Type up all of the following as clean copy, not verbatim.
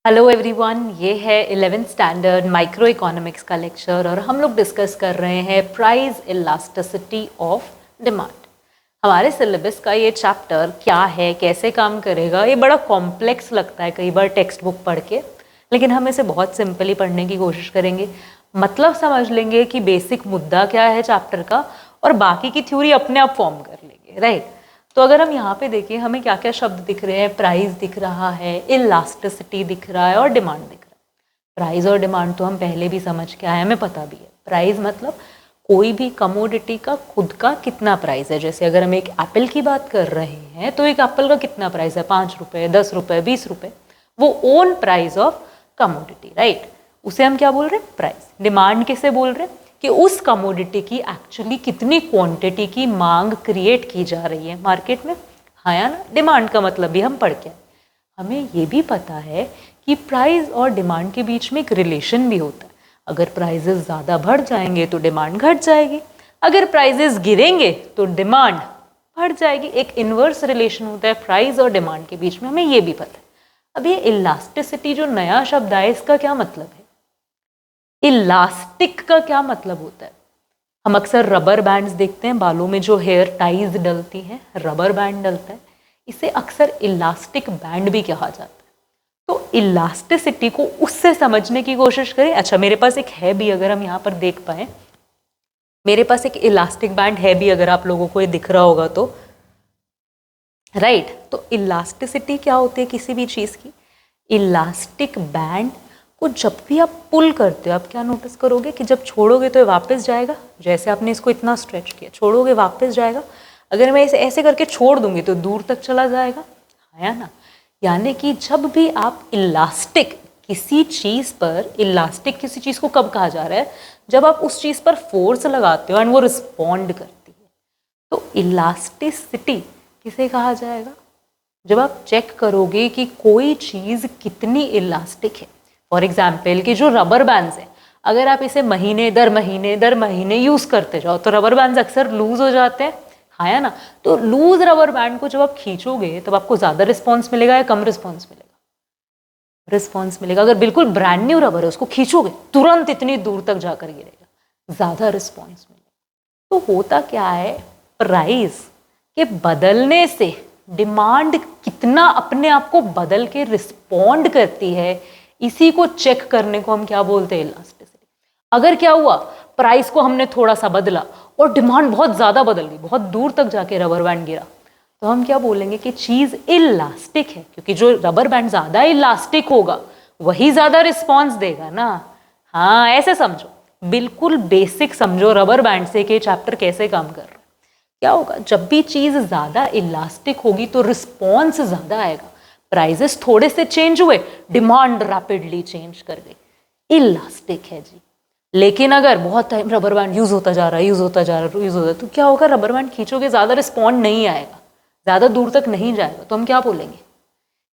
Hello everyone, ये है 11th standard micro economics का लेक्चर और हम लोग डिस्कस कर रहे हैं प्राइस इलास्टिसिटी ऑफ डिमांड। हमारे सिलेबस का ये चैप्टर क्या है, कैसे काम करेगा, ये बड़ा कॉम्प्लेक्स लगता है कई बार टेक्स्ट बुक पढ़ के, लेकिन हम इसे बहुत सिंपली पढ़ने की कोशिश करेंगे। मतलब समझ लेंगे कि बेसिक मुद्दा क्या है चैप्टर का और बाकी की थ्योरी अपने आप फॉर्म कर लेंगे, राइट। तो अगर हम यहाँ पे देखिए हमें क्या क्या शब्द दिख रहे हैं, प्राइस दिख रहा है, इलास्टिसिटी दिख रहा है और डिमांड दिख रहा है। प्राइस और डिमांड तो हम पहले भी समझ के आए हैं, हमें पता भी है। प्राइस मतलब कोई भी कमोडिटी का खुद का कितना प्राइस है। जैसे अगर हम एक एप्पल की बात कर रहे हैं तो एक एप्पल का कितना प्राइस है, 5 रुपये, 10 रुपये, 20 रुपये, वो own price of commodity, right. उसे हम क्या बोल रहे हैं, प्राइस। डिमांड किसे बोल रहे हैं कि उस कमोडिटी की एक्चुअली कितनी क्वांटिटी की मांग क्रिएट की जा रही है मार्केट में, हाँ या ना। डिमांड का मतलब भी हम पढ़ के, हमें ये भी पता है कि प्राइस और डिमांड के बीच में एक रिलेशन भी होता है। अगर प्राइजेस ज़्यादा बढ़ जाएंगे तो डिमांड घट जाएगी, अगर प्राइजेस गिरेंगे तो डिमांड बढ़ जाएगी। एक इन्वर्स रिलेशन होता है प्राइस और डिमांड के बीच में, हमें ये भी पता है। अब ये इलास्टिसिटी जो नया शब्द है, इसका क्या मतलब है? इलास्टिक का क्या मतलब होता है? हम अक्सर रबर बैंड्स देखते हैं, बालों में जो हेयर टाइज डलती हैं, रबर बैंड डलता है, इसे अक्सर इलास्टिक बैंड भी कहा जाता है। तो इलास्टिसिटी को उससे समझने की कोशिश करें। अच्छा, मेरे पास एक है भी, अगर हम यहाँ पर देख पाए, मेरे पास एक इलास्टिक बैंड है भी, अगर आप लोगों को ये दिख रहा होगा तो, राइट। तो इलास्टिसिटी क्या होती है किसी भी चीज़ की? इलास्टिक बैंड को जब भी आप पुल करते हो, आप क्या नोटिस करोगे कि जब छोड़ोगे तो ये वापस जाएगा। जैसे आपने इसको इतना स्ट्रेच किया, छोड़ोगे वापस जाएगा। अगर मैं इसे ऐसे करके छोड़ दूंगी तो दूर तक चला जाएगा, है ना। यानी कि जब भी आप इलास्टिक किसी चीज़ पर, इलास्टिक किसी चीज़ को कब कहा जा रहा है? जब आप उस चीज़ पर फोर्स लगाते हो एंड वो रिस्पॉन्ड करती है। तो इलास्टिसिटी किसे कहा जाएगा? जब आप चेक करोगे कि कोई चीज़ कितनी इलास्टिक है। फॉर एग्जाम्पल कि जो रबर बैंड्स हैं, अगर आप इसे महीने दर महीने यूज़ करते जाओ तो रबर बैंड्स अक्सर लूज हो जाते हैं, हाँ या ना। तो लूज रबर बैंड को जब आप खींचोगे तब आपको ज़्यादा रिस्पॉन्स मिलेगा या कम रिस्पॉन्स मिलेगा? रिस्पॉन्स मिलेगा। अगर बिल्कुल ब्रांड न्यू रबर है, उसको खींचोगे तुरंत इतनी दूर तक जाकर गिरेगा, ज़्यादा रिस्पॉन्स मिलेगा। तो होता क्या है, प्राइस के बदलने से डिमांड कितना अपने आप को बदल के रिस्पॉन्ड करती है, इसी को चेक करने को हम क्या बोलते हैं, इलास्टिसिटी। अगर क्या हुआ, प्राइस को हमने थोड़ा सा बदला और डिमांड बहुत ज़्यादा बदल गई, बहुत दूर तक जाके रबर बैंड गिरा, तो हम क्या बोलेंगे कि चीज़ इलास्टिक है। क्योंकि जो रबर बैंड ज़्यादा इलास्टिक होगा वही ज़्यादा रिस्पॉन्स देगा ना। हाँ, ऐसे समझो, बिल्कुल बेसिक समझो रबर बैंड से कि चैप्टर कैसे काम कर रहा है। क्या होगा, जब भी चीज़ ज़्यादा इलास्टिक होगी तो रिस्पॉन्स ज़्यादा आएगा। प्राइजेस थोड़े से चेंज हुए, डिमांड रैपिडली चेंज कर गई, इलास्टिक है जी। लेकिन अगर बहुत टाइम रबर बैंड यूज़ होता जा रहा है, तो क्या होगा, रबर बैंड खींचोगे ज़्यादा रिस्पॉन्ड नहीं आएगा, ज़्यादा दूर तक नहीं जाएगा। तो हम क्या बोलेंगे,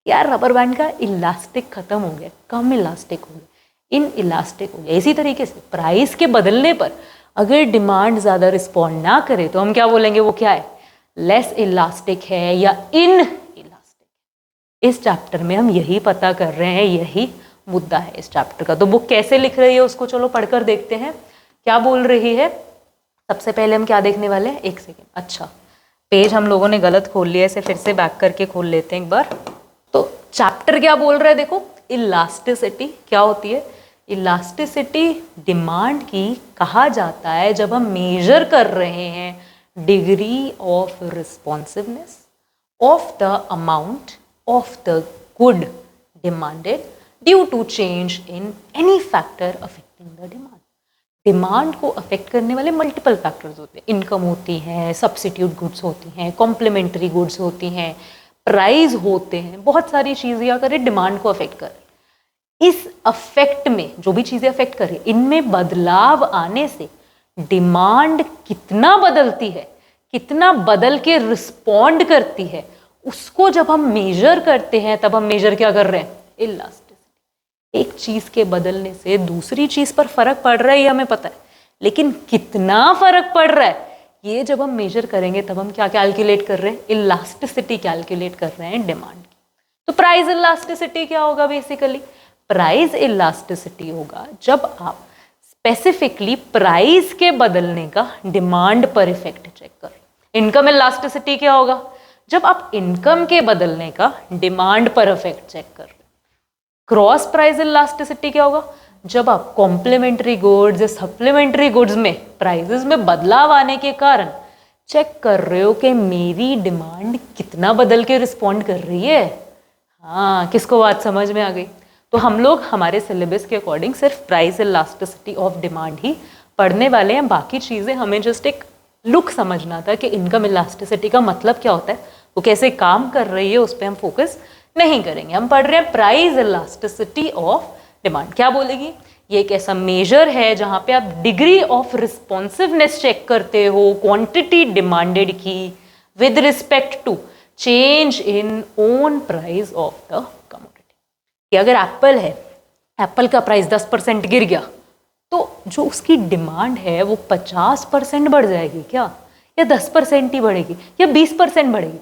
यार रबर बैंड का इलास्टिक खत्म हो गया, कम इलास्टिक हो गया, इन इलास्टिक हो गया। इसी तरीके से प्राइस के बदलने पर अगर डिमांड ज़्यादा रिस्पॉन्ड ना करे तो हम क्या बोलेंगे, वो क्या है, लेस इलास्टिक है या इन इलास्टिक। इस चैप्टर में हम यही पता कर रहे हैं, यही मुद्दा है इस चैप्टर का। तो बुक कैसे लिख रही है उसको चलो पढ़कर देखते हैं, क्या बोल रही है। सबसे पहले हम क्या देखने वाले हैं, एक सेकेंड। अच्छा, पेज हम लोगों ने गलत खोल लिया, इसे फिर से बैक करके खोल लेते हैं एक बार। तो चैप्टर क्या बोल रहा है, देखो, इलास्टिसिटी क्या होती है। इलास्टिसिटी डिमांड की कहा जाता है जब हम मेजर कर रहे हैं degree of responsiveness of the amount of the good demanded due to change in any factor affecting the demand. Demand को अफेक्ट करने वाले मल्टीपल फैक्टर्स होते हैं। इनकम होती है, सब्सिट्यूट गुड्स होती हैं, कॉम्प्लीमेंट्री गुड्स होती हैं, प्राइस होते हैं, बहुत सारी चीज़ें अगर डिमांड को अफेक्ट कर, इस अफेक्ट में जो भी चीज़ें अफेक्ट कर रही है, इनमें बदलाव आने से डिमांड कितना बदलती है, कितना बदल के रिस्पॉन्ड करती है, उसको जब हम मेजर करते हैं तब हम मेजर क्या कर रहे हैं, इलास्टिसिटी। एक चीज़ के बदलने से दूसरी चीज़ पर फर्क पड़ रहा है ये हमें पता है, लेकिन कितना फर्क पड़ रहा है ये जब हम मेजर करेंगे तब हम क्या कैलकुलेट कर रहे हैं, इलास्टिसिटी कैलकुलेट कर रहे हैं डिमांड की। तो प्राइस इलास्टिसिटी क्या होगा, बेसिकली प्राइस इलास्टिसिटी होगा जब आप स्पेसिफिकली प्राइस के बदलने का डिमांड पर इफेक्ट चेक करें। इनकम इलास्टिसिटी क्या होगा? जब आप इनकम के बदलने का डिमांड पर इफेक्ट चेक कर रहे हैं। क्रॉस प्राइस इलास्टिसिटी क्या होगा? जब आप कॉम्प्लीमेंट्री गुड्स या सप्लीमेंट्री गुड्स में प्राइसेस में बदलाव आने के कारण चेक कर रहे हो कि मेरी डिमांड कितना बदल के रिस्पॉन्ड कर रही है। हाँ, किसको बात समझ में आ गई? तो हम लोग हमारे सिलेबस के अकॉर्डिंग सिर्फ प्राइस इलास्टिसिटी ऑफ डिमांड ही पढ़ने वाले हैं। बाकी चीज़ें हमें जस्ट एक लुक समझना था कि इनकम इलास्टिसिटी का मतलब क्या होता है, वो कैसे काम कर रही है, उस पर हम फोकस नहीं करेंगे। हम पढ़ रहे हैं प्राइस इलास्टिसिटी ऑफ डिमांड। क्या बोलेगी? ये एक ऐसा मेजर है जहां पे आप डिग्री ऑफ रिस्पॉन्सिवनेस चेक करते हो क्वांटिटी डिमांडेड की with respect to change in own price of the commodity. कि अगर एप्पल है, एप्पल का प्राइस 10% गिर गया तो जो उसकी डिमांड है वो 50% बढ़ जाएगी क्या, या 10% ही बढ़ेगी, या 20% बढ़ेगी?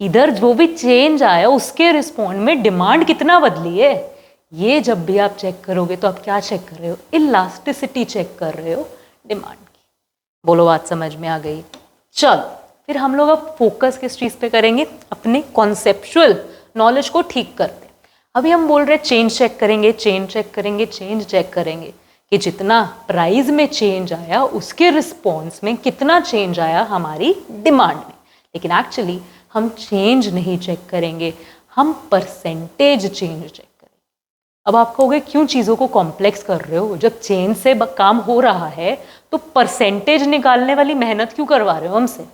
इधर जो भी चेंज आया उसके रिस्पॉन्ड में डिमांड कितना बदली है। ये जब भी आप चेक करोगे तो आप क्या चेक कर रहे हो? इलास्टिसिटी चेक कर रहे हो डिमांड की। बोलो, बात समझ में आ गई? चलो फिर हम लोग अब फोकस किस चीज़ पे करेंगे? अपने कॉन्सेप्चुअल नॉलेज को ठीक करते हैं। अभी हम बोल रहे हैं चेंज चेक करेंगे, चेंज चेक करेंगे, चेंज चेक करेंगे कि जितना प्राइस में चेंज आया उसके रिस्पॉन्स में कितना चेंज आया हमारी डिमांड में। लेकिन एक्चुअली हम चेंज नहीं चेक करेंगे, हम परसेंटेज चेंज चेक करेंगे। अब आप कहोगे क्यों चीज़ों को कॉम्प्लेक्स कर रहे हो? जब चेंज से काम हो रहा है तो परसेंटेज निकालने वाली मेहनत क्यों करवा रहे हो हमसे?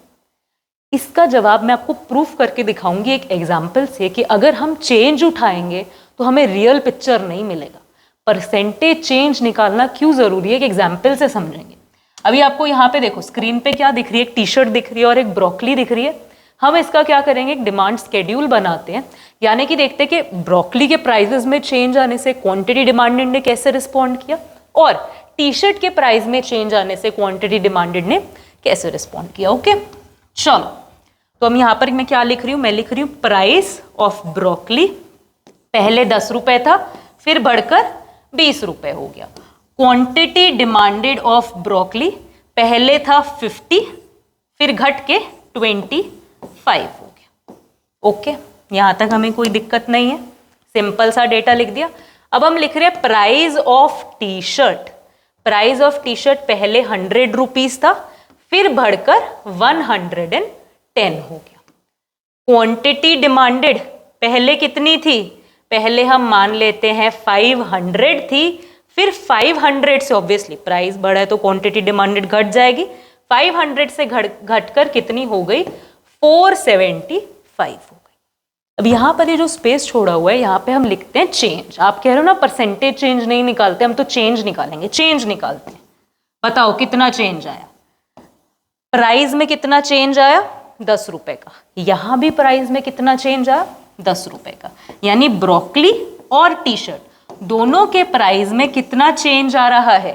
इसका जवाब मैं आपको प्रूफ करके दिखाऊंगी एक एग्जाम्पल से कि अगर हम चेंज उठाएंगे तो हमें रियल पिक्चर नहीं मिलेगा। परसेंटेज चेंज निकालना क्यों जरूरी है, एक एग्जाम्पल से समझेंगे। अभी आपको यहाँ पे देखो स्क्रीन पे क्या दिख रही है? एक टी शर्ट दिख रही है और एक ब्रोकली दिख रही है। हम इसका क्या करेंगे? एक डिमांड स्केड्यूल बनाते हैं, यानी कि देखते हैं कि ब्रोकली के प्राइसेस में चेंज आने से क्वांटिटी डिमांडेड ने कैसे रिस्पॉन्ड किया, और टी शर्ट के प्राइस में चेंज आने से क्वांटिटी डिमांडेड ने कैसे रिस्पॉन्ड किया। ओके, चलो तो हम यहाँ पर मैं क्या लिख रही हूँ? मैं लिख रही हूँ प्राइस ऑफ ब्रोकली पहले 10 रुपए था, फिर बढ़कर 20 रुपए हो गया। क्वांटिटी डिमांडेड ऑफ ब्रोकली पहले था 50, फिर घट के 25 हो गया। ओके, यहां तक हमें कोई दिक्कत नहीं है, सिंपल सा डेटा लिख दिया। अब हम लिख रहे हैं price of T shirt. Price of T shirt पहले 100 रुपीज था, फिर बढ़कर 110 हो गया। क्वांटिटी डिमांडेड पहले कितनी थी? पहले हम मान लेते हैं 500 थी, फिर 500 से ऑब्वियसली प्राइस बढ़ा है तो क्वांटिटी डिमांडेड घट जाएगी। 500 से घटकर कितनी हो गई? 475 हो गई। अब यहाँ पर ये जो स्पेस छोड़ा हुआ है यहाँ पे हम लिखते हैं चेंज। आप कह रहे हो ना परसेंटेज चेंज नहीं निकालते, हम तो चेंज निकालेंगे। चेंज निकालते हैं, बताओ कितना चेंज आया? प्राइस में कितना चेंज आया? 10 रुपए का। यहाँ भी प्राइस में कितना चेंज आया? 10 रुपए का। यानी ब्रोकली और टी शर्ट दोनों के प्राइस में कितना चेंज आ रहा है?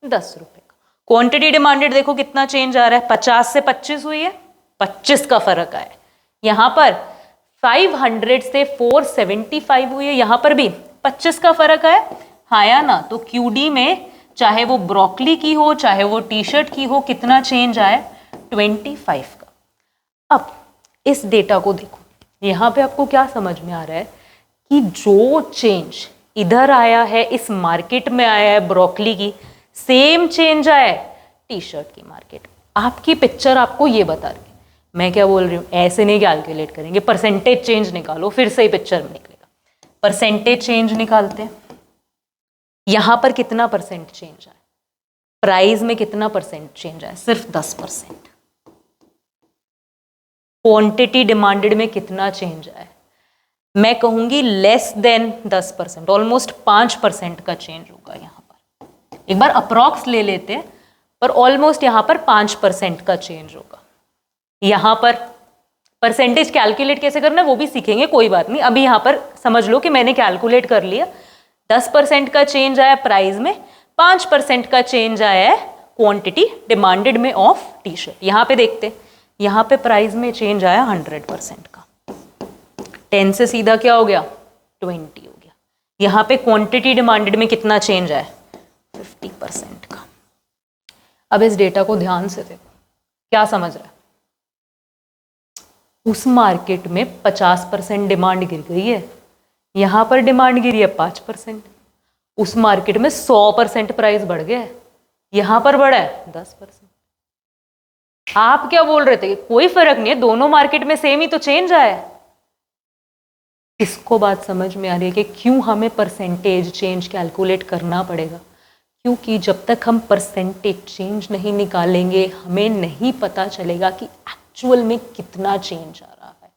10 रुपए का। क्वांटिटी डिमांडेड देखो कितना चेंज आ रहा है? 50 से 25 हुई है, 25 का फर्क आया। यहाँ पर 500 से 475 हुई है, यहाँ पर भी 25 का फर्क आया। हाँ या ना? तो क्यूडी में चाहे वो ब्रोकली की हो चाहे वो टी शर्ट की हो, कितना चेंज आया? 25 का। अब इस डेटा को देखो, यहाँ पे आपको क्या समझ में आ रहा है कि जो चेंज इधर आया है, इस मार्केट में आया है ब्रोकली की, सेम चेंज आया है टी शर्ट की मार्केट। आपकी पिक्चर आपको ये बता रही है। मैं क्या बोल रही हूँ? ऐसे नहीं कैलकुलेट करेंगे, परसेंटेज चेंज निकालो, फिर से ही पिक्चर में निकलेगा। परसेंटेज चेंज निकालते हैं। यहाँ पर कितना परसेंट चेंज आया? प्राइस में कितना परसेंट चेंज आया? सिर्फ 10%। क्वांटिटी डिमांडेड में कितना चेंज आया? मैं कहूंगी लेस देन 10%, ऑलमोस्ट 5% का चेंज होगा यहाँ पर। एक बार अप्रॉक्स ले लेते हैं, पर ऑलमोस्ट यहाँ पर 5% का चेंज होगा। यहाँ पर परसेंटेज कैलकुलेट कैसे करना है वो भी सीखेंगे, कोई बात नहीं। अभी यहाँ पर समझ लो कि मैंने कैलकुलेट कर लिया। 10% का चेंज आया प्राइस में, 5% का चेंज आया है क्वांटिटी डिमांडेड में ऑफ टी शर्ट। यहाँ पे देखते हैं, यहाँ पे प्राइस में चेंज आया 100% का। 10 से सीधा क्या हो गया? 20 हो गया। यहाँ पे क्वांटिटी डिमांडेड में कितना चेंज आया, 50% का। अब इस डेटा को ध्यान से देखो, क्या समझ रहा है? उस मार्केट में 50% डिमांड गिर गई है, यहाँ पर डिमांड गिरी है 5%। उस मार्केट में 100% प्राइस बढ़ गया है, यहाँ पर बढ़ा है 10%। आप क्या बोल रहे थे? कोई फर्क नहीं है, दोनों मार्केट में सेम ही तो चेंज आया है। इसको बात समझ में आ रही है कि क्यों हमें परसेंटेज चेंज कैलकुलेट करना पड़ेगा? क्योंकि जब तक हम परसेंटेज चेंज नहीं निकालेंगे हमें नहीं पता चलेगा कि एक्चुअल में कितना चेंज आ रहा है।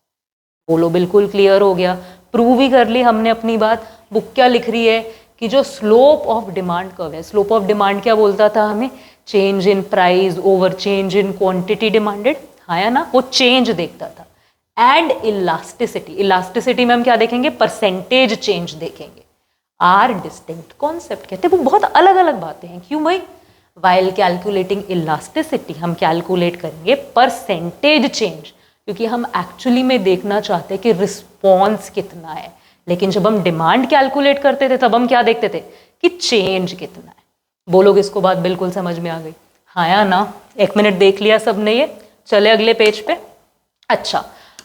बोलो, बिल्कुल क्लियर हो गया? प्रूव ही कर ली हमने अपनी बात। बुक क्या लिख रही है कि जो स्लोप ऑफ डिमांड कर्व है, स्लोप ऑफ डिमांड क्या बोलता था हमें? Change in price over change in quantity demanded, हाँ या ना? वो चेंज देखता था। एंड इलास्टिसिटी, इलास्टिसिटी में हम क्या देखेंगे? परसेंटेज चेंज देखेंगे। आर डिस्टिंक्ट कॉन्सेप्ट कहते हैं, वो बहुत अलग अलग बातें हैं। क्यों भाई? वाइल कैलकुलेटिंग इलास्टिसिटी हम कैलकुलेट करेंगे परसेंटेज चेंज, क्योंकि हम एक्चुअली में देखना चाहते हैं कि रिस्पॉन्स कितना है। लेकिन जब हम डिमांड कैलकुलेट करते थे तब हम क्या देखते थे कि चेंज कितना है। बोलोगे इसको बात बिल्कुल समझ में आ गई, हाँ या ना? 1 मिनट देख लिया सबने ये? चले अगले पेज पे। अच्छा,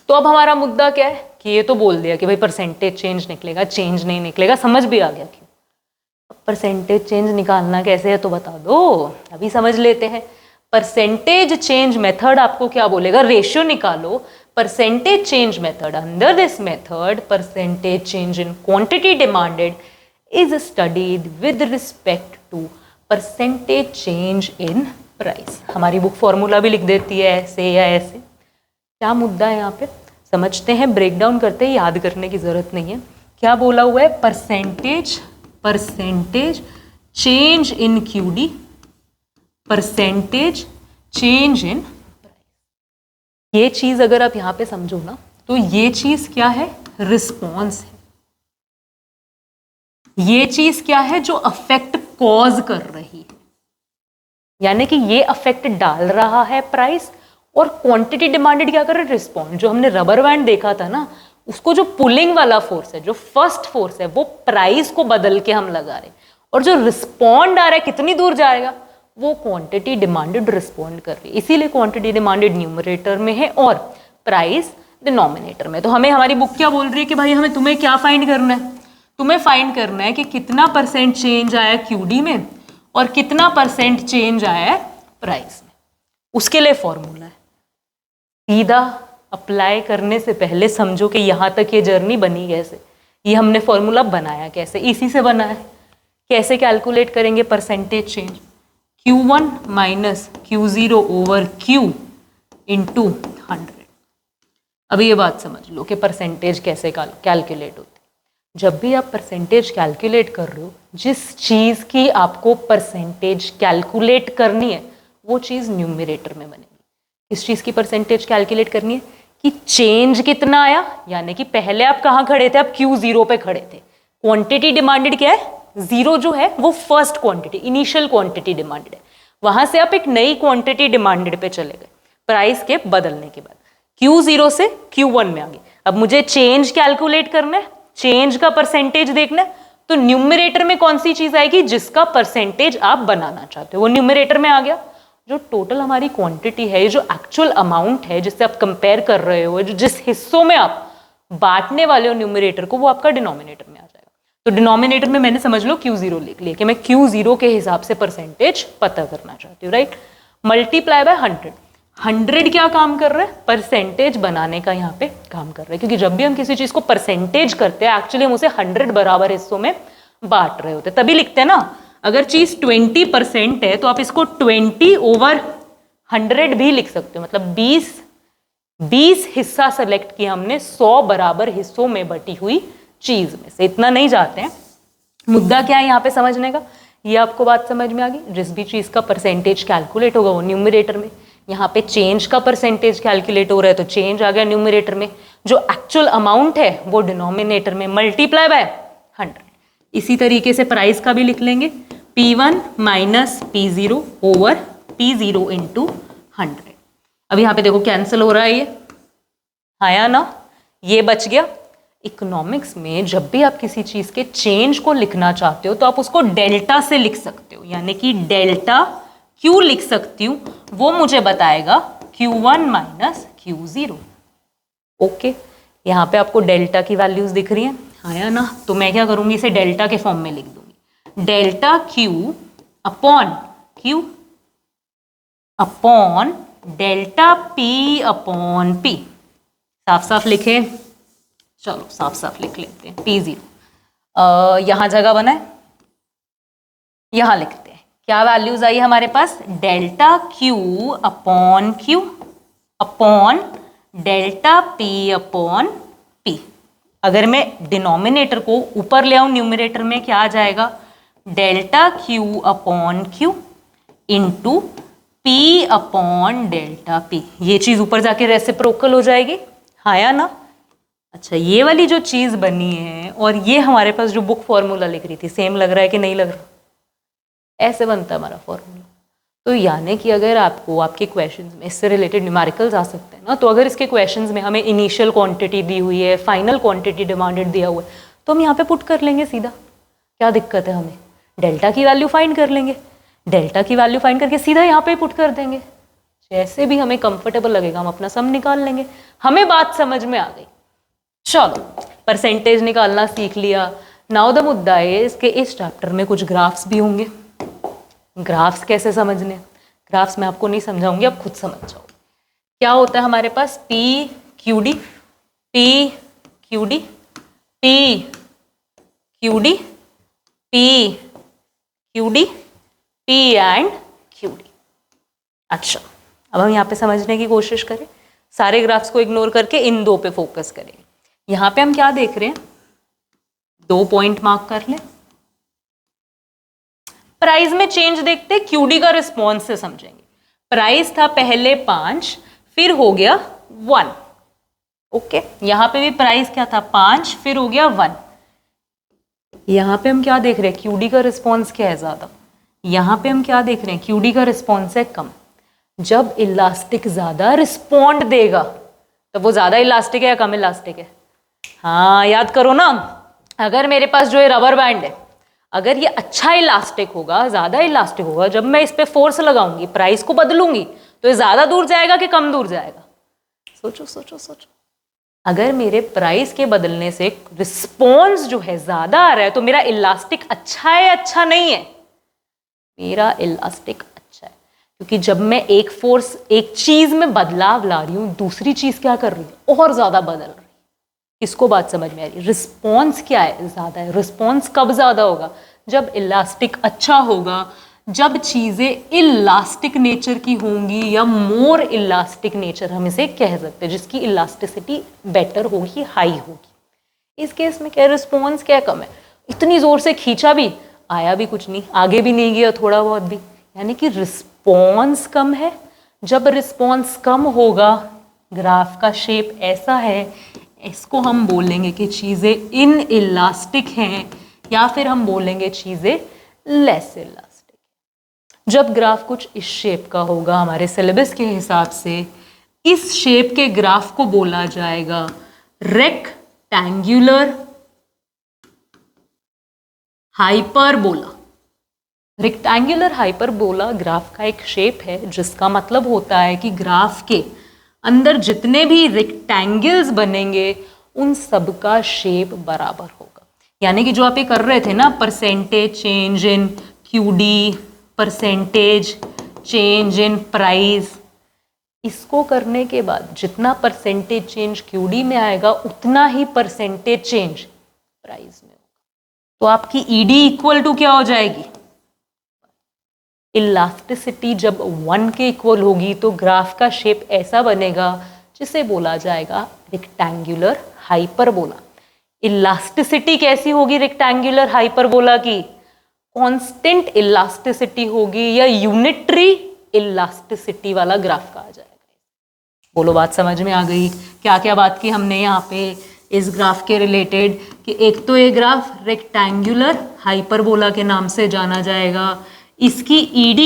तो अब हमारा मुद्दा क्या है कि ये तो बोल दिया कि भाई परसेंटेज चेंज निकलेगा, चेंज नहीं निकलेगा, समझ भी आ गया क्यों। अब परसेंटेज चेंज निकालना कैसे है तो बता दो, अभी समझ लेते हैं। परसेंटेज चेंज मेथड आपको क्या बोलेगा? रेशियो निकालो। Percentage change method, under this method percentage change in quantity demanded is studied with respect to percentage change in price. हमारी बुक फॉर्मूला भी लिख देती है ऐसे या ऐसे। क्या मुद्दा है यहाँ पे समझते हैं, ब्रेकडाउन करते हैं, याद करने की जरूरत नहीं है। क्या बोला हुआ है? Percentage change in QD, percentage change in price. ये चीज अगर आप यहां पे समझो ना तो ये चीज क्या है? रिस्पॉन्स है। ये चीज क्या है? जो अफेक्ट कॉज कर रही है, यानी कि ये अफेक्ट डाल रहा है प्राइस, और क्वांटिटी डिमांडेड क्या कर रहा है? रिस्पॉन्ड। जो हमने रबर बैंड देखा था ना, उसको जो पुलिंग वाला फोर्स है, जो फर्स्ट फोर्स है, वो प्राइस को बदल के हम लगा रहे हैं, और जो रिस्पॉन्ड आ रहा है कितनी दूर जाएगा, वो क्वांटिटी डिमांडेड रिस्पॉन्ड कर रही है। इसीलिए क्वांटिटी डिमांडेड न्यूमरेटर में है और प्राइस डिनोमिनेटर में। तो हमें हमारी बुक क्या बोल रही है कि भाई हमें तुम्हें क्या फाइंड करना है? तुम्हें फाइंड करना है कि कितना परसेंट चेंज आया क्यूडी में और कितना परसेंट चेंज आया है प्राइस में। उसके लिए फॉर्मूला है। सीधा अप्लाई करने से पहले समझो कि यहाँ तक ये जर्नी बनी कैसे, ये हमने फॉर्मूला बनाया कैसे। इसी से बना है। कैसे कैलकुलेट करेंगे percentage change? Q1 minus Q0 over Q into 100। अभी ये बात समझ लो कि परसेंटेज कैसे कैलकुलेट होती है। जब भी आप परसेंटेज कैलकुलेट कर रहे हो, जिस चीज़ की आपको परसेंटेज कैलकुलेट करनी है वो चीज़ न्यूमरेटर में बनेगी। इस चीज़ की परसेंटेज कैलकुलेट करनी है कि चेंज कितना आया, यानी कि पहले आप कहाँ खड़े थे? आप Q0 पे खड़े थे। क्वांटिटी डिमांडेड क्या है? 0 जो है वो first quantity, initial quantity demanded है। वहां से आप एक नई क्वांटिटी डिमांडेड पे चले गए प्राइस के बदलने के बाद। Q0 से Q1 में आ गए। अब मुझे चेंज कैलकुलेट करना है, चेंज का परसेंटेज देखना है, तो न्यूमरेटर में कौन सी चीज आएगी? जिसका परसेंटेज आप बनाना चाहते हो वो न्यूमरेटर में आ गया। जो टोटल हमारी क्वांटिटी है, जो एक्चुअल अमाउंट है जिससे आप कंपेयर कर रहे हो, जो जिस हिस्सों में आप बांटने वाले हो न्यूमरेटर को, वो आपका डिनोमिनेटर में आ जाएगा। तो डिनोमिनेटर में मैंने समझ लो Q0 लिख लिया कि मैं Q0 के हिसाब से परसेंटेज पता करना चाहती हूँ, राइट? Multiply by 100। 100 क्या काम कर रहा है? परसेंटेज बनाने का यहाँ पे काम कर रहा है। क्योंकि जब भी हम किसी चीज को परसेंटेज करते हैं एक्चुअली हम उसे 100 बराबर हिस्सों में बांट रहे होते, तभी लिखते हैं ना। अगर चीज 20% है तो आप इसको 20 ओवर 100 भी लिख सकते हो। मतलब 20 हिस्सा सेलेक्ट किया हमने 100 बराबर हिस्सों में बटी हुई चीज में से। इतना नहीं जाते हैं। मुद्दा क्या है यहाँ पे समझने का, ये आपको बात समझ में आ गई। जिस भी चीज का परसेंटेज कैलकुलेट होगा वो न्यूमरेटर में, यहाँ पे चेंज का परसेंटेज कैलकुलेट हो रहा है तो चेंज आ गया न्यूमरेटर में, जो एक्चुअल अमाउंट है वो डिनोमिनेटर में, मल्टीप्लाई बाय 100। इसी तरीके से प्राइस का भी लिख लेंगे, P1 minus P0 over P0 into 100। अब यहाँ पे देखो कैंसिल हो रहा है ये, हाँ या ना? ये बच गया, इकोनॉमिक्स में जब भी आप किसी चीज के चेंज को लिखना चाहते हो तो आप उसको डेल्टा से लिख सकते हो, यानी कि डेल्टा क्यू लिख सकती हूँ, वो मुझे बताएगा Q1 माइनस Q0। ओके, यहाँ पे आपको डेल्टा की वैल्यूज दिख रही हैं, हाँ या ना? तो मैं क्या करूंगी, इसे डेल्टा के फॉर्म में लिख दूंगी, delta Q upon Q upon delta P upon P। साफ साफ लिखे, चलो साफ साफ लिख लेते हैं, P0 यहाँ जगह बना है, यहाँ लिखते हैं क्या वैल्यूज आई हमारे पास, delta Q upon Q upon delta P upon P। अगर मैं डिनोमिनेटर को ऊपर ले आऊं न्यूमरेटर में क्या आ जाएगा, delta Q upon Q into P upon delta P। ये चीज ऊपर जाके रेसिप्रोकल हो जाएगी, हाँ या ना? अच्छा, ये वाली जो चीज बनी है और ये हमारे पास जो बुक फॉर्मूला लिख रही थी, सेम लग रहा है कि नहीं लग रहा? ऐसे बनता है हमारा फॉर्मूला। तो यानी कि अगर आपको आपके क्वेश्चंस में इससे रिलेटेड न्यूमेरिकल्स आ सकते हैं ना, तो अगर इसके क्वेश्चंस में हमें इनिशियल क्वांटिटी दी हुई है, फाइनल क्वांटिटी डिमांडेड दिया हुआ है, तो हम यहाँ पे पुट कर लेंगे सीधा, क्या दिक्कत है हमें? डेल्टा की वैल्यू फाइंड कर लेंगे, डेल्टा की वैल्यू फाइंड करके सीधा यहाँ पे पुट कर देंगे, जैसे भी हमें कंफर्टेबल लगेगा हम अपना सम निकाल लेंगे। हमें बात समझ में आ गई? चलो, परसेंटेज निकालना सीख लिया। नाउ द मुद्दा है इसके इस चैप्टर में कुछ ग्राफ्स भी होंगे। ग्राफ्स कैसे समझने, ग्राफ्स मैं आपको नहीं समझाऊंगी, आप खुद समझ जाओ। क्या होता है हमारे पास, P Q D P Q D P Q D P Q D P and Q D। अच्छा, अब हम यहाँ पे समझने की कोशिश करें, सारे ग्राफ्स को इग्नोर करके इन दो पे फोकस करें। यहाँ पे हम क्या देख रहे हैं, 2 पॉइंट मार्क कर लें। प्राइस में चेंज देखते, QD का रिस्पॉन्स से समझेंगे। प्राइस था पहले 5, फिर हो गया 1। ओके, यहां पे भी प्राइस क्या था, 5, फिर हो गया 1। यहां पे हम क्या देख रहे हैं, QD का रिस्पॉन्स क्या है, ज्यादा। यहां पे हम क्या देख रहे हैं, QD का रिस्पॉन्स है कम। जब इलास्टिक ज्यादा रिस्पॉन्ड देगा तो वो ज्यादा इलास्टिक है या कम इलास्टिक है? हाँ, याद करो ना, अगर मेरे पास जो है रबर बैंड है, अगर ये अच्छा इलास्टिक होगा, ज्यादा इलास्टिक होगा, जब मैं इस पे फोर्स लगाऊंगी, प्राइस को बदलूंगी, तो ये ज्यादा दूर जाएगा कि कम दूर जाएगा? सोचो सोचो सोचो। अगर मेरे प्राइस के बदलने से रिस्पॉन्स जो है ज्यादा आ रहा है, तो मेरा इलास्टिक अच्छा है, अच्छा नहीं है? मेरा इलास्टिक अच्छा है, क्योंकि जब मैं एक फोर्स, एक चीज में बदलाव ला रही हूं, दूसरी चीज क्या कर रही है, और ज्यादा बदल रही है। किसको बात समझ में आ रही है? रिस्पॉन्स क्या है, ज्यादा है। रिस्पॉन्स कब ज्यादा होगा, जब इलास्टिक अच्छा होगा, जब चीजें इलास्टिक नेचर की होंगी, या मोर इलास्टिक नेचर हम इसे कह सकते हैं, जिसकी इलास्टिसिटी बेटर होगी, हाई होगी। इस केस में क्या रिस्पॉन्स क्या कम है, इतनी जोर से खींचा भी, आया भी कुछ नहीं, आगे भी नहीं गया थोड़ा बहुत भी, यानी कि रिस्पॉन्स कम है। जब रिस्पॉन्स कम होगा, ग्राफ का शेप ऐसा है, इसको हम बोलेंगे कि चीज़ें इन इलास्टिक हैं, या फिर हम बोलेंगे चीज़ें लेस इलास्टिक। जब ग्राफ कुछ इस शेप का होगा, हमारे सिलेबस के हिसाब से इस शेप के ग्राफ को बोला जाएगा rectangular hyperbola. Rectangular hyperbola graph का एक शेप है, जिसका मतलब होता है कि ग्राफ के अंदर जितने भी रेक्टेंगल्स बनेंगे उन सब का शेप बराबर होगा। यानी कि जो आप ये कर रहे थे ना, percentage change in QD, percentage change in price, इसको करने के बाद जितना परसेंटेज चेंज QD में आएगा, उतना ही परसेंटेज चेंज प्राइस में होगा। तो आपकी ED इक्वल टू क्या हो जाएगी, इलास्टिसिटी जब 1 के इक्वल होगी, तो ग्राफ का शेप ऐसा बनेगा जिसे बोला जाएगा रेक्टेंगुलर हाइपरबोला। इलास्टिसिटी कैसी होगी रेक्टेंगुलर हाइपरबोला की, कांस्टेंट इलास्टिसिटी होगी, या यूनिटरी इलास्टिसिटी वाला ग्राफ कहा जाएगा। बोलो, बात समझ में आ गई? क्या क्या बात की हमने यहाँ पे इस ग्राफ के रिलेटेड, कि एक तो ये ग्राफ रेक्टेंगुलर हाइपरबोला के नाम से जाना जाएगा, इसकी ED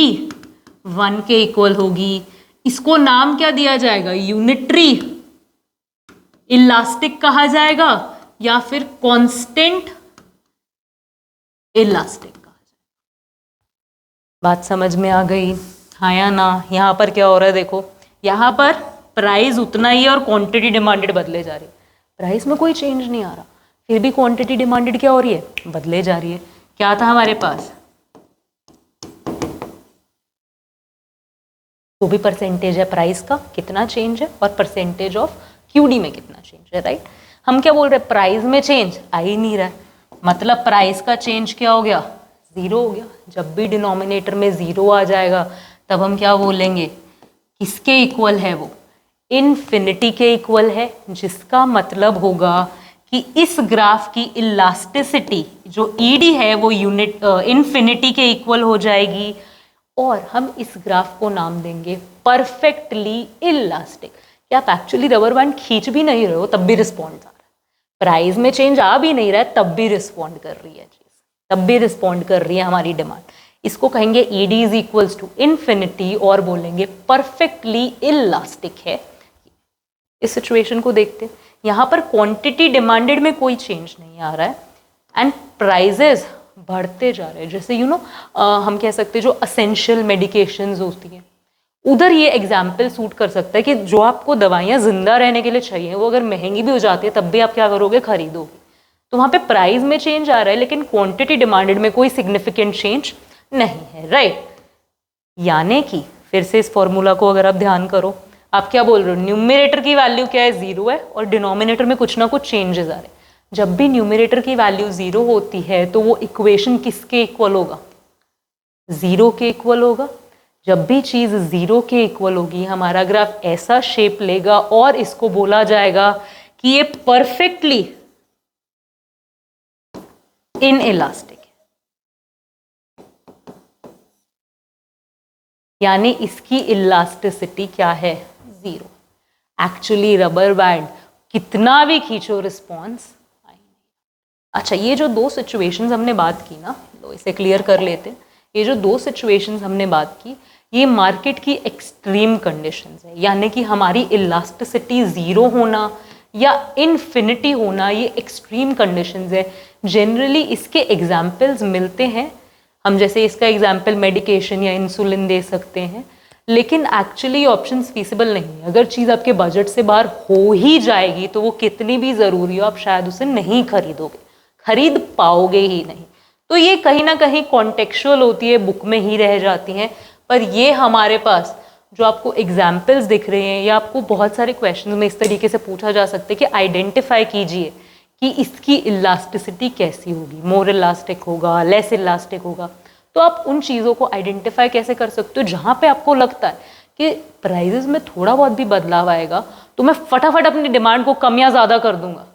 1 के इक्वल होगी, इसको नाम क्या दिया जाएगा, यूनिटरी इलास्टिक कहा जाएगा, या फिर कांस्टेंट इलास्टिक कहा जाए। बात समझ में आ गई, हाँ या ना? यहाँ पर क्या हो रहा है देखो, यहाँ पर प्राइस उतना ही है और क्वांटिटी डिमांडेड बदले जा रही है। प्राइस में कोई चेंज नहीं आ रहा, फिर भी क्वांटिटी डिमांडेड क्या हो रही है, बदले जा रही है। क्या था हमारे पास, वो भी परसेंटेज है प्राइस का कितना चेंज है और परसेंटेज ऑफ क्यूडी में कितना चेंज है, राइट। हम क्या बोल रहे हैं, प्राइस में चेंज आ ही नहीं रहा है, मतलब प्राइस का चेंज क्या हो गया, जीरो हो गया। जब भी डिनोमिनेटर में जीरो आ जाएगा तब हम क्या बोलेंगे, किसके इक्वल है वो, इन्फिनिटी के इक्वल है, जिसका मतलब होगा कि इस ग्राफ की इलास्टिसिटी जो ईडी है वो यूनिट इन्फिनिटी के इक्वल हो जाएगी, और हम इस ग्राफ को नाम देंगे परफेक्टली इलास्टिक। कि आप एक्चुअली रबर बैंड खींच भी नहीं रहे हो तब भी रिस्पॉन्ड आ रहा है, प्राइस में चेंज आ भी नहीं रहा है तब भी रिस्पॉन्ड कर रही है चीज, तब भी रिस्पॉन्ड कर रही है हमारी डिमांड। इसको कहेंगे ED is equals to infinity, और बोलेंगे परफेक्टली इलास्टिक है। इस सिचुएशन को देखते हैं, यहाँ पर क्वांटिटी डिमांडेड में कोई चेंज नहीं आ रहा है एंड प्राइजेस बढ़ते जा रहे हैं। जैसे हम कह सकते हैं जो असेंशियल मेडिकेशंस होती हैं, उधर ये एग्जाम्पल सूट कर सकता है कि जो आपको दवाइयाँ जिंदा रहने के लिए चाहिए वो अगर महंगी भी हो जाती है तब भी आप क्या करोगे, खरीदोगे। तो वहाँ पे प्राइस में चेंज आ रहा है लेकिन क्वांटिटी डिमांडेड में कोई सिग्निफिकेंट चेंज नहीं है, राइट। यानी कि फिर से इस फॉर्मूला को अगर आप ध्यान करो, आप क्या बोल रहे हो, न्यूमरेटर की वैल्यू क्या है, जीरो है, और डिनोमिनेटर में कुछ ना कुछ चेंजेस आ रहे हैं। जब भी न्यूमरेटर की वैल्यू जीरो होती है तो वो इक्वेशन किसके इक्वल होगा, जीरो के इक्वल होगा। जब भी चीज जीरो के इक्वल होगी हमारा ग्राफ ऐसा शेप लेगा और इसको बोला जाएगा कि ये परफेक्टली इनइलास्टिक है, यानी इसकी इलास्टिसिटी क्या है, जीरो। एक्चुअली रबर बैंड कितना भी खींचो रिस्पॉन्स। अच्छा, ये जो दो सिचुएशंस हमने बात की ना, तो इसे क्लियर कर लेते हैं। ये जो दो सिचुएशंस हमने बात की, ये मार्केट की एक्सट्रीम कंडीशंस है, यानी कि हमारी इलास्टिसिटी जीरो होना या इन्फिनिटी होना, ये एक्सट्रीम कंडीशंस है। जनरली इसके एग्जाम्पल्स मिलते हैं, हम जैसे इसका एग्जाम्पल मेडिकेशन या इंसुलिन दे सकते हैं, लेकिन एक्चुअली ऑप्शंस फीसिबल नहीं है। अगर चीज़ आपके बजट से बाहर हो ही जाएगी तो वो कितनी भी ज़रूरी हो आप शायद उसे नहीं खरीदोगे, खरीद पाओगे ही नहीं। तो ये कहीं ना कहीं कॉन्टेक्चुअल होती है, बुक में ही रह जाती हैं। पर ये हमारे पास जो आपको एग्जाम्पल्स दिख रहे हैं या आपको बहुत सारे क्वेश्चन में इस तरीके से पूछा जा सकता है कि आइडेंटिफाई कीजिए कि इसकी इलास्टिसिटी कैसी होगी, मोर इलास्टिक होगा, लेस इलास्टिक होगा। तो आप उन चीज़ों को आइडेंटिफाई कैसे कर सकते हो, जहाँ पे आपको लगता है कि प्राइजेस में थोड़ा बहुत भी बदलाव आएगा तो मैं फटाफट अपनी डिमांड को कम या ज़्यादा कर दूंगा।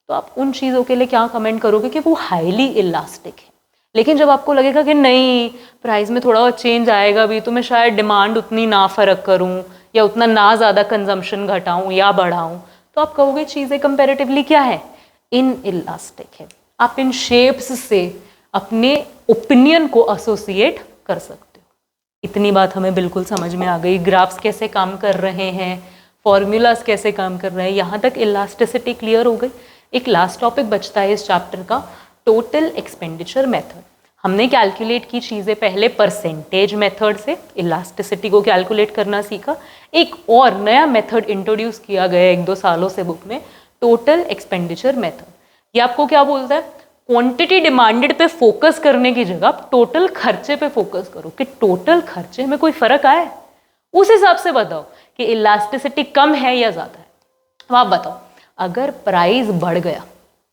तो आप उन चीज़ों के लिए क्या कमेंट करोगे कि वो हाईली इलास्टिक है। लेकिन जब आपको लगेगा कि नहीं, प्राइस में थोड़ा बहुत चेंज आएगा भी तो मैं शायद डिमांड उतनी ना फ़र्क करूं या उतना ना ज़्यादा कंजम्पशन घटाऊं या बढ़ाऊं, तो आप कहोगे चीज़ें कंपैरेटिवली क्या है, इन इलास्टिक है। आप इन शेप्स से अपने ओपिनियन को एसोसिएट कर सकते हो। इतनी बात हमें बिल्कुल समझ में आ गई, ग्राफ्स कैसे काम कर रहे हैं, फॉर्मूलाज कैसे काम कर रहे हैं, यहाँ तक इलास्टिसिटी क्लियर हो गई। एक लास्ट टॉपिक बचता है इस चैप्टर का, टोटल एक्सपेंडिचर मेथड। हमने कैलकुलेट की चीज़ें पहले परसेंटेज मेथड से, इलास्टिसिटी को कैलकुलेट करना सीखा। एक और नया मेथड इंट्रोड्यूस किया गया 1-2 सालों से बुक में, टोटल एक्सपेंडिचर मेथड। ये आपको क्या बोलता है, क्वांटिटी डिमांडेड पे फोकस करने की जगह आप टोटल खर्चे पे फोकस करो कि टोटल खर्चे में कोई फर्क आए, उस हिसाब से बताओ कि इलास्टिसिटी कम है या ज़्यादा है। अब आप बताओ, अगर प्राइस बढ़ गया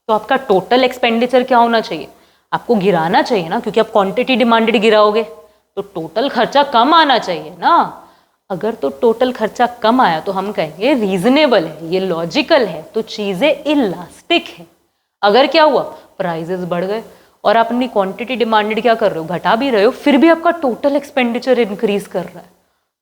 तो आपका टोटल एक्सपेंडिचर क्या होना चाहिए, आपको गिराना चाहिए ना, क्योंकि आप क्वांटिटी डिमांडेड गिराओगे तो टोटल खर्चा कम आना चाहिए ना। अगर तो टोटल खर्चा कम आया तो हम कहेंगे रीजनेबल है, ये लॉजिकल है, तो चीज़ें इलास्टिक है। अगर क्या हुआ, प्राइजेस बढ़ गए और आप अपनी क्वांटिटी डिमांडेड क्या कर रहे हो, घटा भी रहे हो, फिर भी आपका टोटल एक्सपेंडिचर इंक्रीज कर रहा है,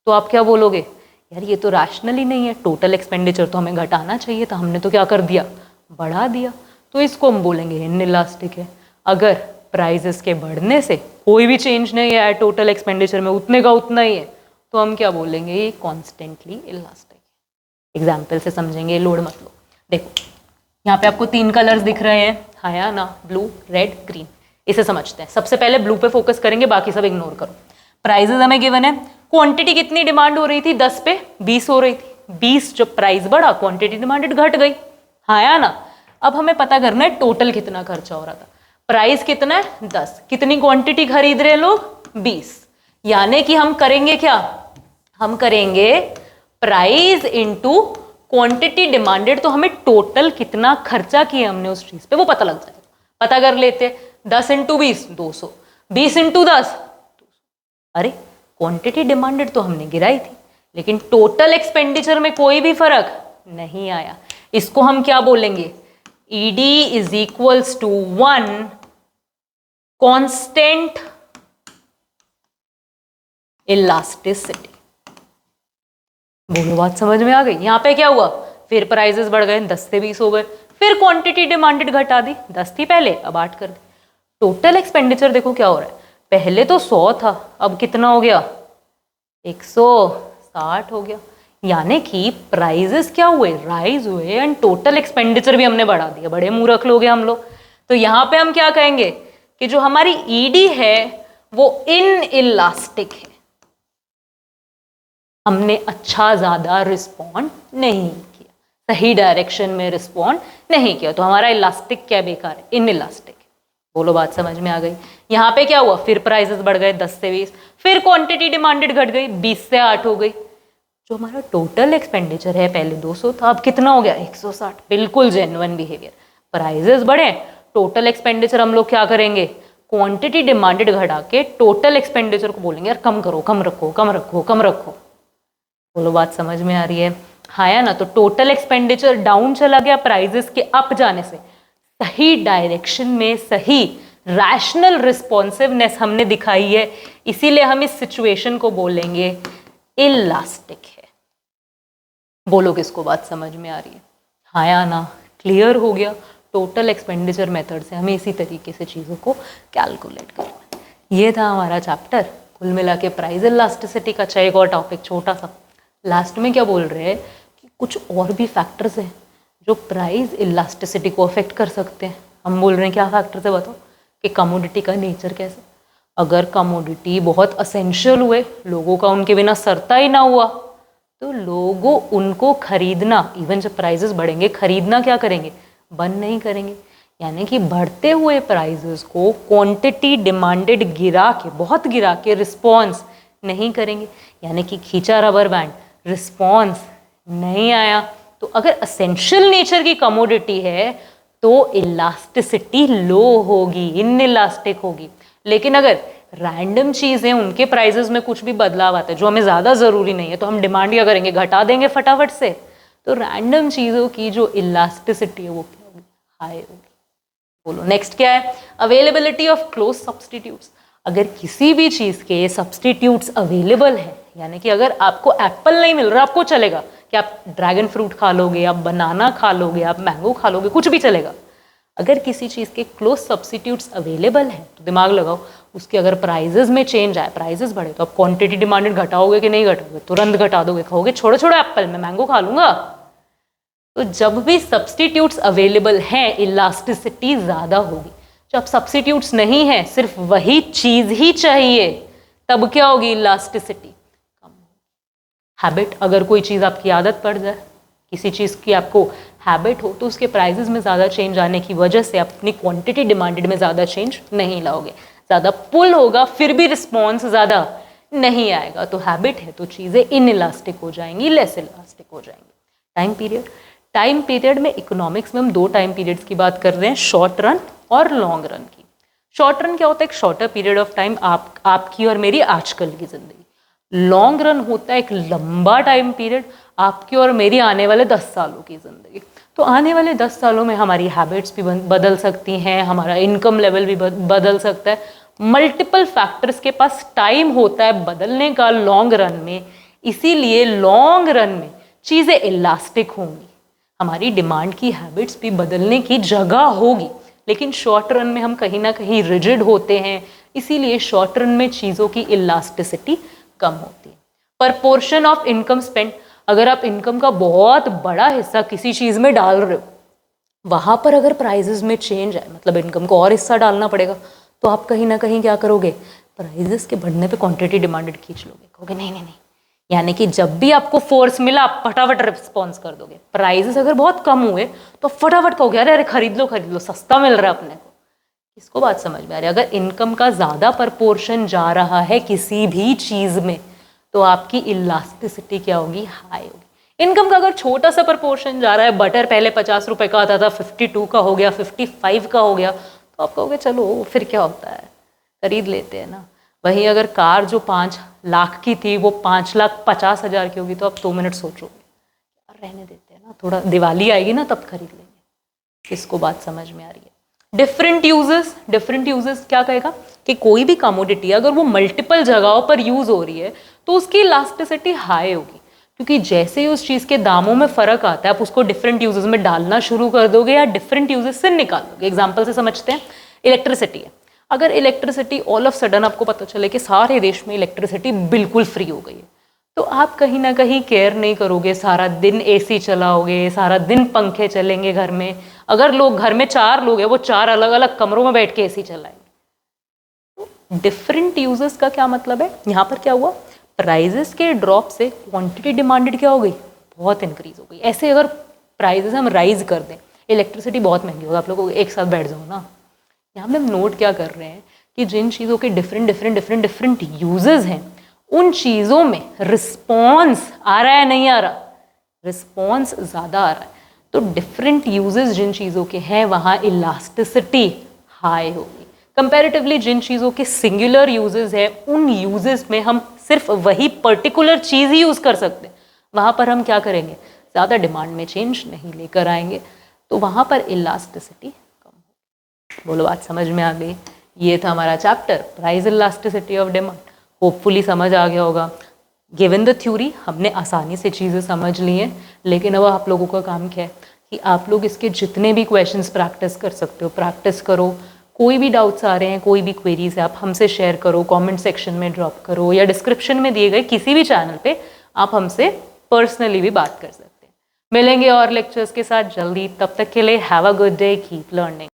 तो आप क्या बोलोगे, यार ये तो रैशनल ही नहीं है, टोटल एक्सपेंडिचर तो हमें घटाना चाहिए था, हमने तो क्या कर दिया, बढ़ा दिया। तो इसको हम बोलेंगे इनइलास्टिक है। अगर प्राइजेस के बढ़ने से कोई भी चेंज नहीं है, टोटल एक्सपेंडिचर में उतने का उतना ही है, तो हम क्या बोलेंगे, ये कॉन्स्टेंटली इलास्टिक है। एग्जाम्पल से समझेंगे, लोड मत लो। देखो यहाँ पे आपको 3 कलर्स दिख रहे हैं, हाया ना, ब्लू, रेड, ग्रीन। इसे समझते हैं। सबसे पहले ब्लू पे फोकस करेंगे, बाकी सब इग्नोर करो। प्राइजेस हमें गिवन है, क्वांटिटी कितनी डिमांड हो रही थी, 10 पे 20 हो रही थी। 20 जब प्राइस बढ़ा, क्वांटिटी डिमांडेड घट गई, हाया ना। अब हमें पता करना है टोटल कितना खर्चा हो रहा था। प्राइस कितना है 10, कितनी क्वांटिटी खरीद रहे हैं लोग 20, यानी कि हम करेंगे क्या, हम करेंगे प्राइस इनटू क्वांटिटी डिमांडेड, तो हमें टोटल कितना खर्चा किया हमने उस चीज पे वो पता लग जाएगा। पता कर लेते, 10 इंटू 20 200, 20 इंटू 10 200। अरे क्वांटिटी डिमांडेड तो हमने गिराई थी, लेकिन टोटल एक्सपेंडिचर में कोई भी फर्क नहीं आया। इसको हम क्या बोलेंगे, ED is equals to 1 constant elasticity. बोलो बात समझ में आ गई। यहां पे क्या हुआ, फिर प्राइसेस बढ़ गए, 10 से 20 हो गए, फिर क्वांटिटी डिमांडेड घटा दी, 10 थी पहले अब 8 कर दी। टोटल एक्सपेंडिचर देखो क्या हो रहा है, पहले तो 100 था, अब कितना हो गया 160 हो गया। यानी कि प्राइजेस क्या हुए, राइज हुए, एंड टोटल एक्सपेंडिचर भी हमने बढ़ा दिया। बड़े मूर्ख लोग हैं हम लोग। तो यहां पे हम क्या कहेंगे कि जो हमारी ईडी है वो इन इलास्टिक है, हमने अच्छा ज्यादा रिस्पॉन्ड नहीं किया, सही डायरेक्शन में रिस्पॉन्ड नहीं किया, तो हमारा इलास्टिक क्या बेकार है, इन इलास्टिक। बोलो बात समझ में आ गई। यहां पे क्या हुआ, फिर प्राइसेस बढ़ गए 10 से 20, फिर क्वांटिटी डिमांडेड घट गई, 20 से 8 हो गई। जो हमारा टोटल एक्सपेंडिचर है पहले 200 था, अब कितना हो गया 160। बिल्कुल जेन्युइन बिहेवियर। प्राइसेस बढ़े, टोटल एक्सपेंडिचर हम लोग क्या करेंगे, क्वांटिटी डिमांडेड घटा के टोटल एक्सपेंडिचर को बोलेंगे यार कम करो, कम रखो, कम रखो, कम रखो। बोलो बात समझ में आ रही है। हाँ ना, तो टोटल एक्सपेंडिचर डाउन चला गया प्राइजेस के अप जाने से। सही डायरेक्शन में सही रैशनल रिस्पॉन्सिवनेस हमने दिखाई है, इसीलिए हम इस सिचुएशन को बोलेंगे इलास्टिक है। बोलो किसको बात समझ में आ रही है। हाँ या ना, क्लियर हो गया। टोटल एक्सपेंडिचर मेथड से हमें इसी तरीके से चीज़ों को कैलकुलेट करना है। ये था हमारा चैप्टर। कुल मिला के प्राइस इलास्टिसिटी का। अच्छा एक और टॉपिक छोटा सा, लास्ट में क्या बोल रहे हैं कि कुछ और भी फैक्टर्स हैं जो प्राइस इलास्टिसिटी को अफेक्ट कर सकते हैं। हम बोल रहे हैं क्या फैक्टर्स है बताओ, कि कमोडिटी का नेचर कैसे। अगर कमोडिटी बहुत असेंशियल हुए, लोगों का उनके बिना सरता ही ना हुआ, तो लोगों उनको खरीदना, इवन जब प्राइजेस बढ़ेंगे, खरीदना क्या करेंगे, बंद नहीं करेंगे। यानी कि बढ़ते हुए प्राइजेस को क्वांटिटी डिमांडेड गिरा के, बहुत गिरा के रिस्पॉन्स नहीं करेंगे। यानी कि खींचा रबर बैंड, रिस्पॉन्स नहीं आया। तो अगर असेंशियल नेचर की कमोडिटी है तो इलास्टिसिटी लो होगी, इनइलास्टिक होगी। लेकिन अगर रैंडम चीज़ें, उनके प्राइजेस में कुछ भी बदलाव आता है जो हमें ज़्यादा ज़रूरी नहीं है, तो हम डिमांड क्या करेंगे, घटा देंगे फटाफट से। तो रैंडम चीज़ों की जो इलास्टिसिटी है वो क्या होगी, हाई होगी। बोलो नेक्स्ट क्या है, अवेलेबिलिटी ऑफ क्लोज सब्सटीट्यूट्स। अगर किसी भी चीज़ के सब्सटीट्यूट्स अवेलेबल है, यानी कि अगर आपको एप्पल नहीं मिल रहा, आपको चलेगा कि आप ड्रैगन फ्रूट खा लोगे, आप बनाना खा लोगे, आप मैंगो खा लोगे, कुछ भी चलेगा। अगर किसी चीज़ के क्लोज सब्सटीट्यूट्स अवेलेबल हैं तो दिमाग लगाओ, उसके अगर प्राइजेस में चेंज आए, प्राइजेस बढ़े, तो आप क्वांटिटी डिमांडेड घटाओगे कि नहीं घटाओगे, तुरंत घटा दोगे, कहोगे छोड़ो छोड़ो एप्पल, मैं मैंगो खा लूंगा। तो जब भी सब्सटीट्यूट्स अवेलेबल हैं, इलास्टिसिटी ज़्यादा होगी। जब सब्सटीट्यूट्स नहीं है, सिर्फ वही चीज़ ही चाहिए, तब क्या होगी, इलास्टिसिटी कम होगी। हैबिट, अगर कोई चीज़ आपकी आदत पड़ जाए, किसी चीज़ की आपको हैबिट हो, तो उसके प्राइजेस में ज़्यादा चेंज आने की वजह से अपनी क्वांटिटी डिमांडेड में ज़्यादा चेंज नहीं लाओगे। ज़्यादा पुल होगा, फिर भी रिस्पॉन्स ज़्यादा नहीं आएगा। तो हैबिट है तो चीज़ें इन इलास्टिक हो जाएंगी, लेस इलास्टिक हो जाएंगी। टाइम पीरियड, टाइम पीरियड में इकोनॉमिक्स में हम 2 टाइम पीरियड्स की बात कर रहे हैं, शॉर्ट रन और लॉन्ग रन की। शॉर्ट रन क्या होता है, एक शॉर्टर पीरियड ऑफ टाइम, आपकी और मेरी आजकल की जिंदगी। लॉन्ग रन होता है एक लंबा टाइम पीरियड, आपकी और मेरी आने वाले 10 सालों की जिंदगी। तो आने वाले 10 सालों में हमारी हैबिट्स भी बदल सकती हैं, हमारा इनकम लेवल भी बदल सकता है। मल्टीपल फैक्टर्स के पास टाइम होता है बदलने का लॉन्ग रन में, इसीलिए लॉन्ग रन में चीज़ें इलास्टिक होंगी, हमारी डिमांड की हैबिट्स भी बदलने की जगह होगी। लेकिन शॉर्ट रन में हम कहीं ना कहीं रिजिड होते हैं, इसीलिए शॉर्ट रन में चीज़ों की इलास्टिसिटी कम होती है। प्रपोर्शन ऑफ इनकम स्पेंड, अगर आप इनकम का बहुत बड़ा हिस्सा किसी चीज़ में डाल रहे हो, वहाँ पर अगर प्राइजेस में चेंज है, मतलब इनकम को और हिस्सा डालना पड़ेगा, तो आप कहीं ना कहीं क्या करोगे, प्राइजेस के बढ़ने पे क्वांटिटी डिमांडेड खींच लोगे, कहोगे नहीं नहीं नहीं। यानी कि जब भी आपको फोर्स मिला आप फटाफट रिस्पॉन्स कर दोगे। प्राइजेस अगर बहुत कम हुए तो फटाफट कहोगे अरे अरे खरीद लो सस्ता मिल रहा है अपने को। इसको बात समझ में आ रही है? अगर इनकम का ज़्यादा प्रपोर्शन जा रहा है किसी भी चीज़ में तो आपकी इलास्टिसिटी क्या होगी, हाई होगी। इनकम का अगर छोटा सा प्रपोर्शन जा रहा है, बटर पहले 50 रुपए का आता था 52 का हो गया, 55 का हो गया, तो आप कहोगे चलो फिर क्या होता है, खरीद लेते हैं ना। वहीं अगर कार जो 5 लाख की थी वो 5,50,000 की होगी तो आप 2 मिनट सोचोगे यार रहने देते हैं ना, थोड़ा दिवाली आएगी ना तब खरीद लेंगे। इसको बात समझ में आ रही है? डिफरेंट यूजेस क्या कहेगा कि कोई भी कमोडिटी अगर वो मल्टीपल जगहों पर यूज हो रही है तो उसकी इलास्टिसिटी हाई होगी, क्योंकि जैसे ही उस चीज के दामों में फर्क आता है आप उसको डिफरेंट यूजेस में डालना शुरू कर दोगे या डिफरेंट यूजेस से निकाल दोगे। एग्जाम्पल से समझते हैं, इलेक्ट्रिसिटी है। अगर इलेक्ट्रिसिटी ऑल ऑफ सडन आपको पता चले कि सारे देश में इलेक्ट्रिसिटी बिल्कुल फ्री हो गई है, तो आप कहीं ना कहीं केयर नहीं करोगे, सारा दिन एसी चलाओगे, सारा दिन पंखे चलेंगे घर में। अगर लोग घर में 4 लोग हैं वो 4 अलग अलग कमरों में बैठ के एसी चलाएंगे। तो डिफरेंट यूजेस का क्या मतलब है, यहाँ पर क्या हुआ, प्राइजेस के ड्रॉप से क्वांटिटी डिमांडेड क्या हो गई, बहुत इंक्रीज हो गई। ऐसे अगर प्राइजेस हम राइज कर दें, इलेक्ट्रिसिटी बहुत महंगी होगी, आप लोग एक साथ बैठ जाओ ना। यहाँ पे हम नोट क्या कर रहे हैं कि जिन चीज़ों के डिफरेंट यूजेस हैं उन चीज़ों में रिस्पॉन्स आ रहा है नहीं आ रहा, रिस्पॉन्स ज़्यादा आ रहा है। तो डिफरेंट यूजेस जिन चीज़ों के हैं वहाँ इलास्टिसिटी हाई होगी। कंपैरेटिवली जिन चीज़ों के सिंगुलर यूजेस हैं उन यूजेस में हम सिर्फ वही पर्टिकुलर चीज़ ही यूज़ कर सकते हैं, वहाँ पर हम क्या करेंगे, ज़्यादा डिमांड में चेंज नहीं लेकर आएंगे, तो वहाँ पर इलास्टिसिटी कम होगी। बोलो बात समझ में आ गई? ये था हमारा chapter price elasticity of demand. Hopefully समझ आ गया होगा। गिवन द थ्योरी हमने आसानी से चीज़ें समझ ली हैं, लेकिन अब आप लोगों का काम क्या है कि आप लोग इसके जितने भी क्वेश्चंस प्रैक्टिस कर सकते हो प्रैक्टिस करो। कोई भी डाउट्स आ रहे हैं, कोई भी क्वेरीज है, आप हमसे शेयर करो, कमेंट सेक्शन में ड्रॉप करो या डिस्क्रिप्शन में दिए गए किसी भी चैनल पे आप हमसे पर्सनली भी बात कर सकते हैं। मिलेंगे और लेक्चर्स के साथ जल्दी, तब तक के लिए have a good day, keep learning.